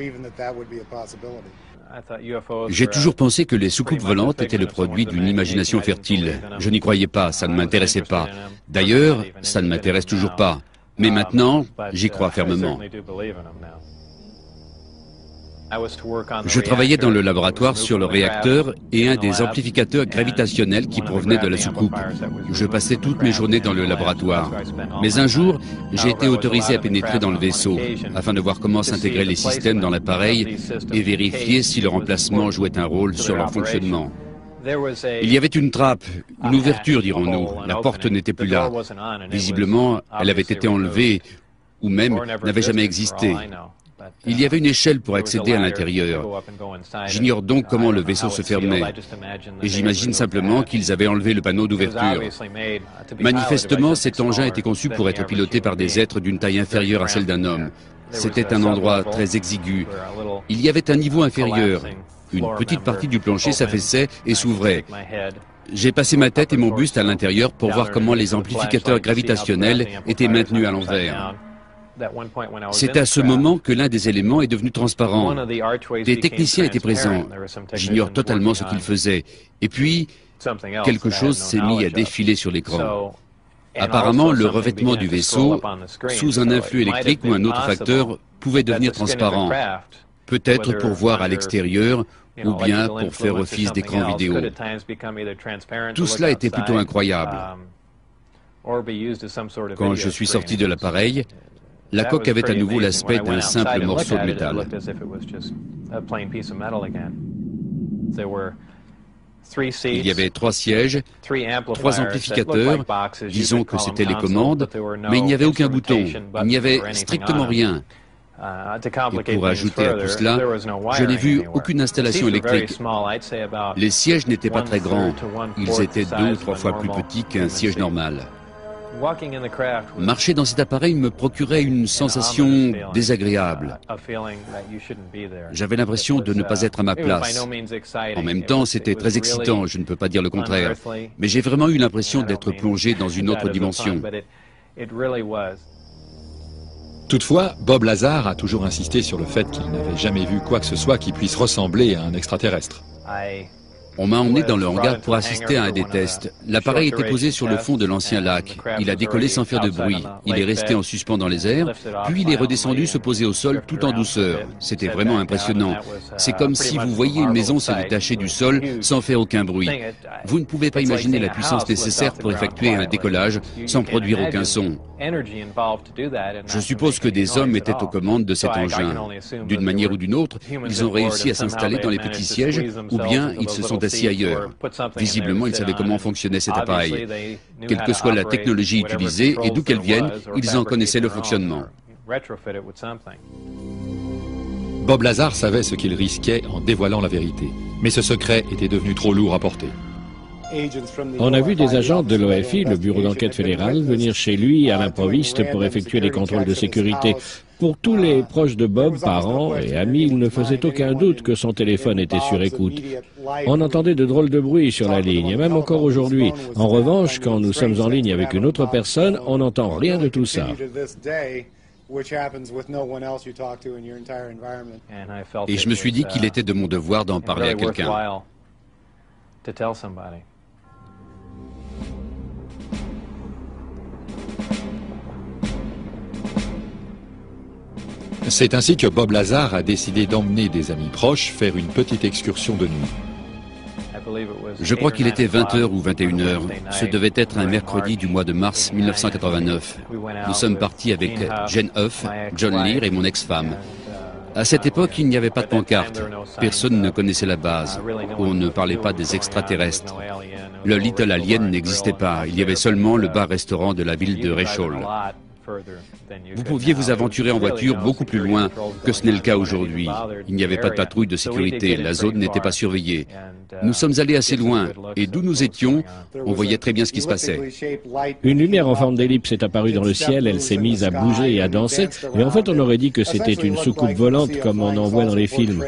J'ai toujours pensé que les soucoupes volantes étaient le produit d'une imagination fertile. Je n'y croyais pas, ça ne m'intéressait pas. D'ailleurs, ça ne m'intéresse toujours pas. Mais maintenant, j'y crois fermement. Je travaillais dans le laboratoire sur le réacteur et un des amplificateurs gravitationnels qui provenaient de la soucoupe. Je passais toutes mes journées dans le laboratoire. Mais un jour, j'ai été autorisé à pénétrer dans le vaisseau afin de voir comment s'intégraient les systèmes dans l'appareil et vérifier si leur emplacement jouait un rôle sur leur fonctionnement. Il y avait une trappe, une ouverture, dirons-nous. La porte n'était plus là. Visiblement, elle avait été enlevée ou même n'avait jamais existé. Il y avait une échelle pour accéder à l'intérieur. J'ignore donc comment le vaisseau se fermait. Et j'imagine simplement qu'ils avaient enlevé le panneau d'ouverture. Manifestement, cet engin était conçu pour être piloté par des êtres d'une taille inférieure à celle d'un homme. C'était un endroit très exigu. Il y avait un niveau inférieur. Une petite partie du plancher s'affaissait et s'ouvrait. J'ai passé ma tête et mon buste à l'intérieur pour voir comment les amplificateurs gravitationnels étaient maintenus à l'envers. C'est à ce moment que l'un des éléments est devenu transparent. Des techniciens étaient présents. J'ignore totalement ce qu'ils faisaient. Et puis, quelque chose s'est mis à défiler sur l'écran. Apparemment, le revêtement du vaisseau, sous un influx électrique ou un autre facteur, pouvait devenir transparent. Peut-être pour voir à l'extérieur, ou bien pour faire office d'écran vidéo. Tout cela était plutôt incroyable. Quand je suis sorti de l'appareil, la coque avait à nouveau l'aspect d'un simple morceau de métal. Il y avait 3 sièges, 3 amplificateurs, disons que c'était les commandes, mais il n'y avait aucun bouton, il n'y avait strictement rien. Et pour ajouter à tout cela, je n'ai vu aucune installation électrique. Les sièges n'étaient pas très grands. Ils étaient 2 ou 3 fois plus petits qu'un siège normal. Marcher dans cet appareil me procurait une sensation désagréable. J'avais l'impression de ne pas être à ma place. En même temps, c'était très excitant, je ne peux pas dire le contraire. Mais j'ai vraiment eu l'impression d'être plongé dans une autre dimension. Toutefois, Bob Lazar a toujours insisté sur le fait qu'il n'avait jamais vu quoi que ce soit qui puisse ressembler à un extraterrestre. On m'a emmené dans le hangar pour assister à un des tests. L'appareil était posé sur le fond de l'ancien lac. Il a décollé sans faire de bruit. Il est resté en suspens dans les airs, puis il est redescendu se poser au sol tout en douceur. C'était vraiment impressionnant. C'est comme si vous voyiez une maison se détacher du sol sans faire aucun bruit. Vous ne pouvez pas imaginer la puissance nécessaire pour effectuer un décollage sans produire aucun son. Je suppose que des hommes étaient aux commandes de cet engin. D'une manière ou d'une autre, ils ont réussi à s'installer dans les petits sièges, ou bien ils se sont assis ailleurs. Visiblement, ils savaient comment fonctionnait cet appareil. Quelle que soit la technologie utilisée et d'où qu'elle vienne, ils en connaissaient le fonctionnement. Bob Lazar savait ce qu'il risquait en dévoilant la vérité. Mais ce secret était devenu trop lourd à porter. On a vu des agents de l'OFI, le Bureau d'enquête fédéral, venir chez lui à l'improviste pour effectuer les contrôles de sécurité. Pour tous les proches de Bob, parents et amis, il ne faisait aucun doute que son téléphone était sur écoute. On entendait de drôles de bruits sur la ligne, et même encore aujourd'hui. En revanche, quand nous sommes en ligne avec une autre personne, on n'entend rien de tout ça. Et je me suis dit qu'il était de mon devoir d'en parler à quelqu'un. C'est ainsi que Bob Lazar a décidé d'emmener des amis proches faire une petite excursion de nuit. Je crois qu'il était 20h ou 21h. Ce devait être un mercredi du mois de mars 1989. Nous sommes partis avec Jane Huff, John Lear et mon ex-femme. À cette époque, il n'y avait pas de pancarte. Personne ne connaissait la base. On ne parlait pas des extraterrestres. Le Little Alien n'existait pas. Il y avait seulement le bar-restaurant de la ville de Raychol. Vous pouviez vous aventurer en voiture beaucoup plus loin que ce n'est le cas aujourd'hui. Il n'y avait pas de patrouille de sécurité, la zone n'était pas surveillée. Nous sommes allés assez loin, et d'où nous étions, on voyait très bien ce qui se passait. Une lumière en forme d'ellipse est apparue dans le ciel, elle s'est mise à bouger et à danser, et en fait on aurait dit que c'était une soucoupe volante comme on en voit dans les films.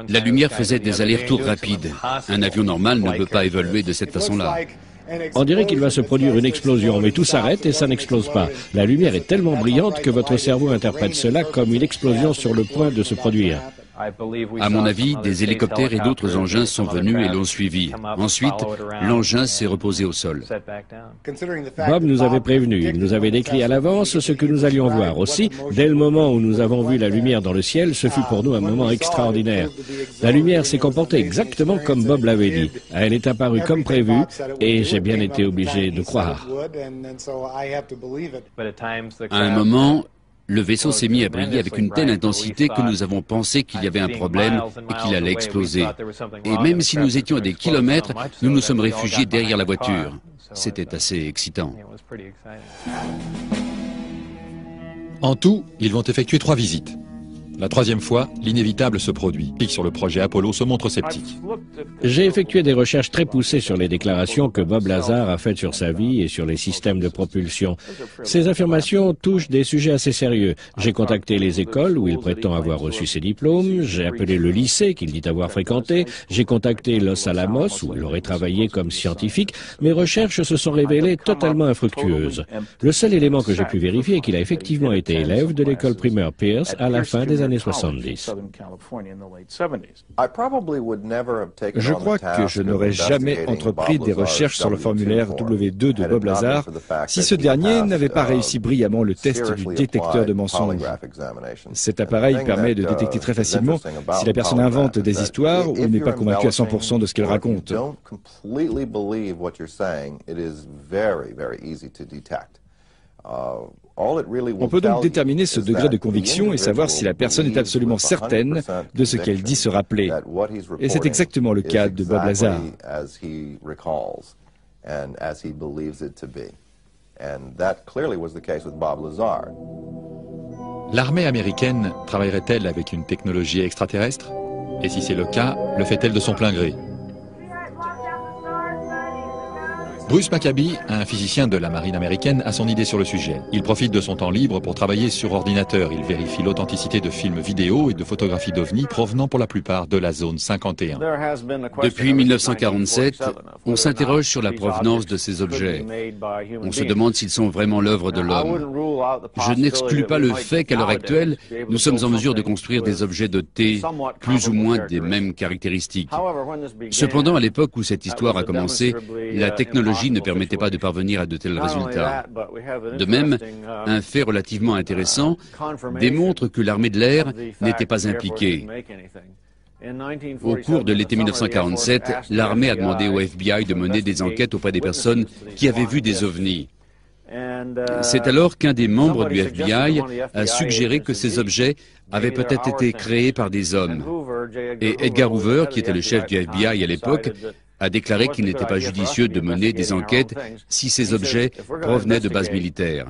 La lumière faisait des allers-retours rapides. Un avion normal ne peut pas évoluer de cette façon-là. On dirait qu'il va se produire une explosion, mais tout s'arrête et ça n'explose pas. La lumière est tellement brillante que votre cerveau interprète cela comme une explosion sur le point de se produire. À mon avis, des hélicoptères et d'autres engins sont venus et l'ont suivi. Ensuite, l'engin s'est reposé au sol. Bob nous avait prévenu, il nous avait décrit à l'avance ce que nous allions voir. Aussi, dès le moment où nous avons vu la lumière dans le ciel, ce fut pour nous un moment extraordinaire. La lumière s'est comportée exactement comme Bob l'avait dit. Elle est apparue comme prévu et j'ai bien été obligé de croire. À un moment, le vaisseau s'est mis à briller avec une telle intensité que nous avons pensé qu'il y avait un problème et qu'il allait exploser. Et même si nous étions à des kilomètres, nous nous sommes réfugiés derrière la voiture. C'était assez excitant. En tout, ils vont effectuer 3 visites. La 3e fois, l'inévitable se produit. Qui sur le projet Apollo se montre sceptique. J'ai effectué des recherches très poussées sur les déclarations que Bob Lazar a faites sur sa vie et sur les systèmes de propulsion. Ces affirmations touchent des sujets assez sérieux. J'ai contacté les écoles où il prétend avoir reçu ses diplômes, j'ai appelé le lycée qu'il dit avoir fréquenté, j'ai contacté Los Alamos où il aurait travaillé comme scientifique. Mes recherches se sont révélées totalement infructueuses. Le seul élément que j'ai pu vérifier est qu'il a effectivement été élève de l'école primaire Pierce à la fin des années 70. Je crois que je n'aurais jamais entrepris des recherches sur le formulaire W2 de Bob Lazar si ce dernier n'avait pas réussi brillamment le test du détecteur de mensonges. Cet appareil permet de détecter très facilement si la personne invente des histoires ou n'est pas convaincue à 100% de ce qu'elle raconte. On peut donc déterminer ce degré de conviction et savoir si la personne est absolument certaine de ce qu'elle dit se rappeler. Et c'est exactement le cas de Bob Lazar. L'armée américaine travaillerait-elle avec une technologie extraterrestre? Et si c'est le cas, le fait-elle de son plein gré? Bruce Maccabee, un physicien de la marine américaine, a son idée sur le sujet. Il profite de son temps libre pour travailler sur ordinateur. Il vérifie l'authenticité de films vidéo et de photographies d'OVNI provenant pour la plupart de la zone 51. Depuis 1947, on s'interroge sur la provenance de ces objets. On se demande s'ils sont vraiment l'œuvre de l'homme. Je n'exclus pas le fait qu'à l'heure actuelle, nous sommes en mesure de construire des objets dotés plus ou moins des mêmes caractéristiques. Cependant, à l'époque où cette histoire a commencé, la technologie ne permettait pas de parvenir à de tels résultats. De même, un fait relativement intéressant démontre que l'armée de l'air n'était pas impliquée. Au cours de l'été 1947, l'armée a demandé au FBI de mener des enquêtes auprès des personnes qui avaient vu des ovnis. C'est alors qu'un des membres du FBI a suggéré que ces objets avaient peut-être été créés par des hommes. Et Edgar Hoover, qui était le chef du FBI à l'époque, a déclaré qu'il n'était pas judicieux de mener des enquêtes si ces objets provenaient de bases militaires.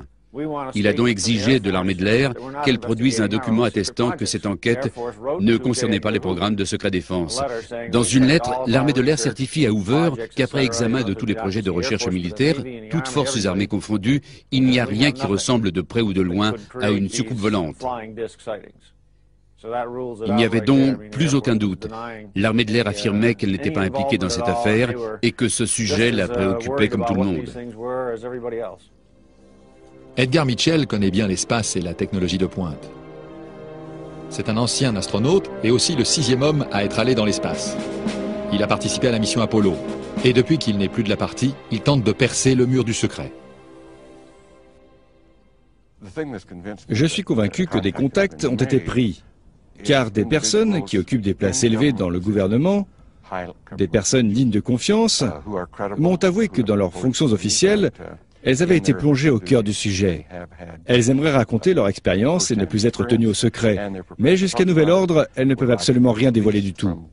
Il a donc exigé de l'armée de l'air qu'elle produise un document attestant que cette enquête ne concernait pas les programmes de secret défense. Dans une lettre, l'armée de l'air certifie à Hoover qu'après examen de tous les projets de recherche militaire, toutes forces armées confondues, il n'y a rien qui ressemble de près ou de loin à une soucoupe volante. Il n'y avait donc plus aucun doute. L'armée de l'air affirmait qu'elle n'était pas impliquée dans cette affaire et que ce sujet la préoccupait comme tout le monde. Edgar Mitchell connaît bien l'espace et la technologie de pointe. C'est un ancien astronaute et aussi le 6e homme à être allé dans l'espace. Il a participé à la mission Apollo. Et depuis qu'il n'est plus de la partie, il tente de percer le mur du secret. Je suis convaincu que des contacts ont été pris, car des personnes qui occupent des places élevées dans le gouvernement, des personnes dignes de confiance, m'ont avoué que dans leurs fonctions officielles, elles avaient été plongées au cœur du sujet. Elles aimeraient raconter leur expérience et ne plus être tenues au secret. Mais jusqu'à nouvel ordre, elles ne peuvent absolument rien dévoiler du tout.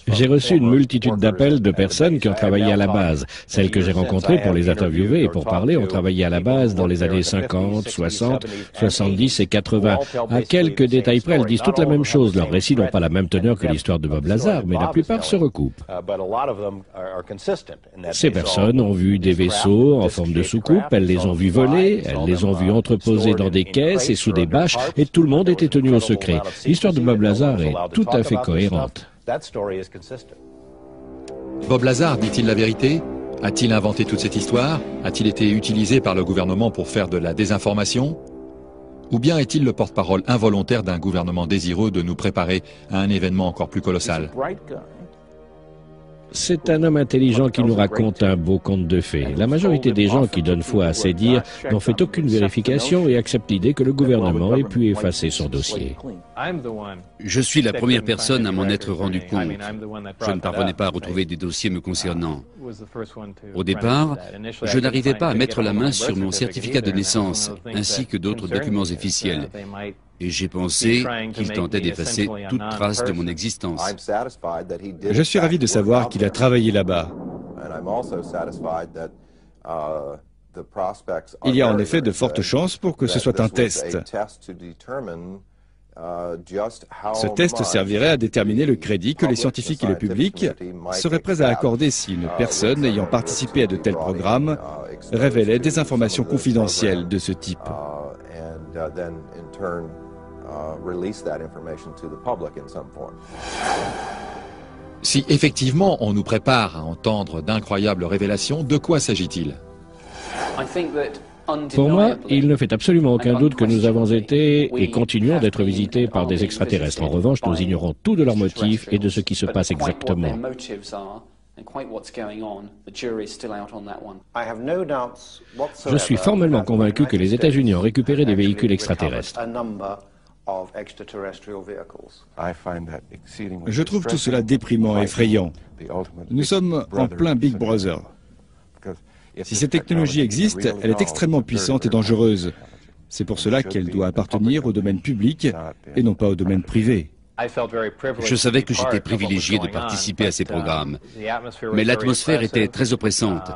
J'ai reçu une multitude d'appels de personnes qui ont travaillé à la base. Celles que j'ai rencontrées pour les interviewer et pour parler ont travaillé à la base dans les années 50, 60, 70 et 80. À quelques détails près, elles disent toutes la même chose. Leurs récits n'ont pas la même teneur que l'histoire de Bob Lazar, mais la plupart se recoupent. Ces personnes ont vu des vaisseaux en forme de soucoupe, elles les ont vus voler, elles les ont vus entreposés dans des caisses et sous des bâches, et tout le monde était tenu au secret. L'histoire de Bob Lazar est tout à fait cohérente. Bob Lazar dit-il la vérité? A-t-il inventé toute cette histoire? A-t-il été utilisé par le gouvernement pour faire de la désinformation? Ou bien est-il le porte-parole involontaire d'un gouvernement désireux de nous préparer à un événement encore plus colossal? C'est un homme intelligent qui nous raconte un beau conte de fées. La majorité des gens qui donnent foi à ses dires n'ont fait aucune vérification et acceptent l'idée que le gouvernement ait pu effacer son dossier. Je suis la première personne à m'en être rendu compte. Je ne parvenais pas à retrouver des dossiers me concernant. Au départ, je n'arrivais pas à mettre la main sur mon certificat de naissance, ainsi que d'autres documents officiels. Et j'ai pensé qu'il tentait d'effacer toute trace de mon existence. Je suis ravi de savoir qu'il a travaillé là-bas. Il y a en effet de fortes chances pour que ce soit un test. Ce test servirait à déterminer le crédit que les scientifiques et le public seraient prêts à accorder si une personne ayant participé à de tels programmes révélait des informations confidentielles de ce type. Si effectivement on nous prépare à entendre d'incroyables révélations, de quoi s'agit-il? Pour moi, il ne fait absolument aucun doute que nous avons été et continuons d'être visités par des extraterrestres. En revanche, nous ignorons tout de leurs motifs et de ce qui se passe exactement. Je suis formellement convaincu que les États-Unis ont récupéré des véhicules extraterrestres. Je trouve tout cela déprimant et effrayant. Nous sommes en plein Big Brother. Si cette technologie existe, elle est extrêmement puissante et dangereuse. C'est pour cela qu'elle doit appartenir au domaine public et non pas au domaine privé. Je savais que j'étais privilégié de participer à ces programmes, mais l'atmosphère était très oppressante.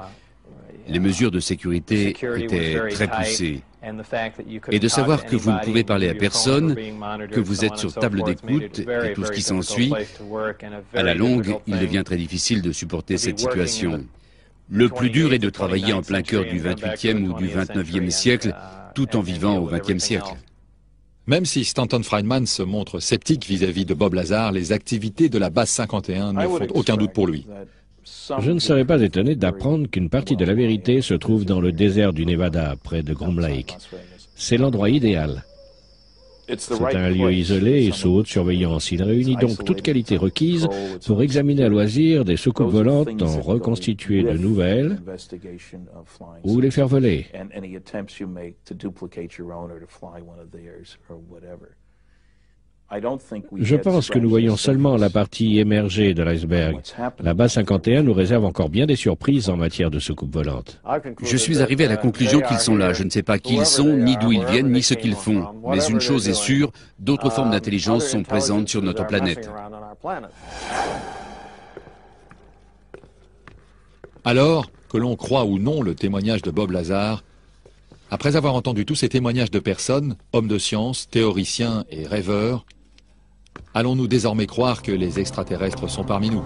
Les mesures de sécurité étaient très poussées. Et de savoir que vous ne pouvez parler à personne, que vous êtes sur table d'écoute et tout ce qui s'ensuit, à la longue, il devient très difficile de supporter cette situation. Le plus dur est de travailler en plein cœur du 28e ou du 29e siècle, tout en vivant au 20e siècle. Même si Stanton Friedman se montre sceptique vis-à-vis de Bob Lazar, les activités de la base 51 ne font aucun doute pour lui. Je ne serais pas étonné d'apprendre qu'une partie de la vérité se trouve dans le désert du Nevada, près de Groom Lake. C'est l'endroit idéal. C'est un lieu isolé et sous haute surveillance. Il réunit donc toute qualité requise pour examiner à loisir des soucoupes volantes, en reconstituer de nouvelles ou les faire voler. Je pense que nous voyons seulement la partie émergée de l'iceberg. La base 51 nous réserve encore bien des surprises en matière de soucoupes volantes. Je suis arrivé à la conclusion qu'ils sont là. Je ne sais pas qui ils sont, ni d'où ils viennent, ni ce qu'ils font. Mais une chose est sûre, d'autres formes d'intelligence sont présentes sur notre planète. Alors, que l'on croit ou non le témoignage de Bob Lazar, après avoir entendu tous ces témoignages de personnes, hommes de science, théoriciens et rêveurs, allons-nous désormais croire que les extraterrestres sont parmi nous ?